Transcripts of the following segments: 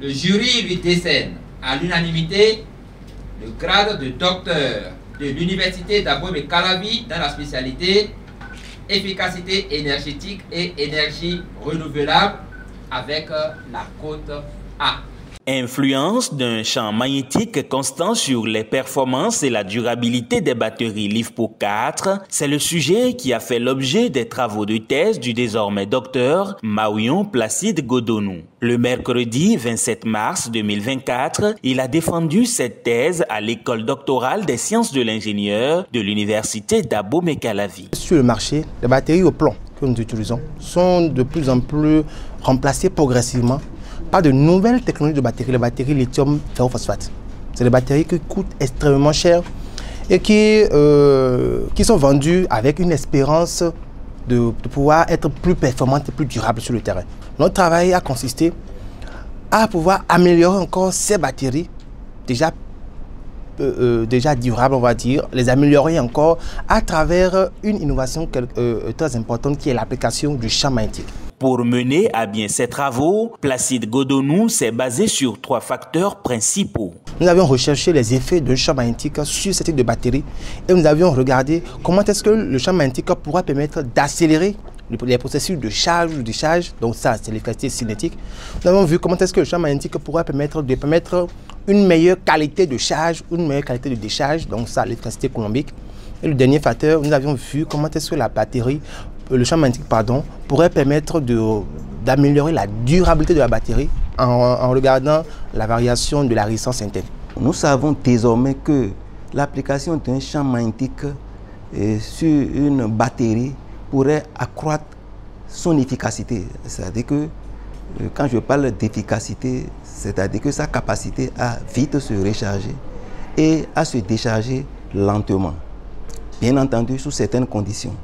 Le jury lui décerne à l'unanimité le grade de docteur de l'université d'Abomey-Calavi dans la spécialité efficacité énergétique et énergie renouvelable avec la cote A. Influence d'un champ magnétique constant sur les performances et la durabilité des batteries LiFePO4, c'est le sujet qui a fait l'objet des travaux de thèse du désormais docteur Mawion Placide Godonou. Le mercredi 27 mars 2024, il a défendu cette thèse à l'école doctorale des sciences de l'ingénieur de l'université d'Abomey-Calavi. Sur le marché, les batteries au plomb que nous utilisons sont de plus en plus remplacées progressivement par de nouvelles technologies de batteries, les batteries lithium ferrophosphate. C'est des batteries qui coûtent extrêmement cher et qui sont vendues avec une espérance de pouvoir être plus performantes et plus durables sur le terrain. Notre travail a consisté à pouvoir améliorer encore ces batteries déjà durables, on va dire, les améliorer encore à travers une innovation très importante qui est l'application du champ magnétique. Pour mener à bien ces travaux, Placide Godonou s'est basé sur 3 facteurs principaux. Nous avions recherché les effets d'un champ magnétique sur ce type de batterie et nous avions regardé comment est-ce que le champ magnétique pourra permettre d'accélérer les processus de charge ou de décharge. Donc ça, c'est l'efficacité cinétique. Nous avons vu comment est-ce que le champ magnétique pourra permettre une meilleure qualité de charge, une meilleure qualité de décharge. Donc ça, l'efficacité coulombique. Et le dernier facteur, nous avions vu comment est-ce que le champ magnétique pourrait permettre d'améliorer la durabilité de la batterie en regardant la variation de la résistance interne. Nous savons désormais que l'application d'un champ magnétique sur une batterie pourrait accroître son efficacité. C'est-à-dire que quand je parle d'efficacité, c'est-à-dire que sa capacité à vite se recharger et à se décharger lentement. Bien entendu, sous certaines conditions.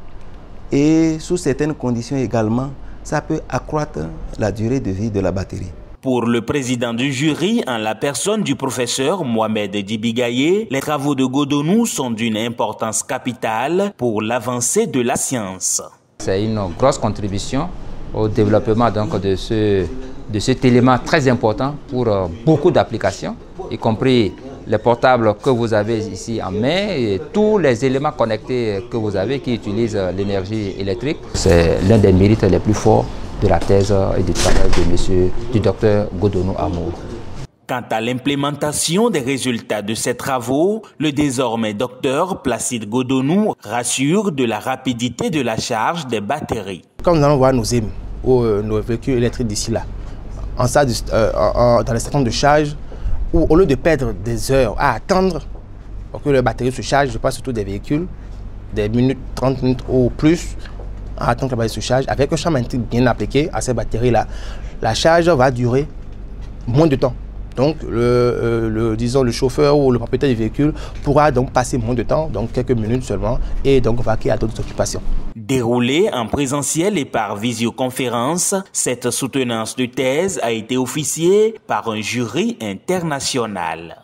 Et sous certaines conditions également, ça peut accroître la durée de vie de la batterie. Pour le président du jury, en la personne du professeur Mohamed Dibigaye, les travaux de Godonou sont d'une importance capitale pour l'avancée de la science. C'est une grosse contribution au développement donc, de cet élément très important pour beaucoup d'applications, y compris les portables que vous avez ici en main et tous les éléments connectés que vous avez qui utilisent l'énergie électrique. C'est l'un des mérites les plus forts de la thèse et du travail du docteur Godonou Amour. Quant à l'implémentation des résultats de ces travaux, le désormais docteur Placide Godonou rassure de la rapidité de la charge des batteries. Quand nous allons voir nos EM ou nos véhicules électriques d'ici là, dans les stations de charge, où au lieu de perdre des heures à attendre pour que la batterie se charge, je passe surtout des véhicules, des minutes, 30 minutes ou plus, à attendre que la batterie se charge. Avec un champ magnétique bien appliqué à ces batteries-là, la charge va durer moins de temps. Donc, disons, le chauffeur ou le propriétaire du véhicule pourra donc passer moins de temps, donc quelques minutes seulement, et donc vaquer à d'autres occupations. Déroulée en présentiel et par visioconférence, cette soutenance de thèse a été officiée par un jury international.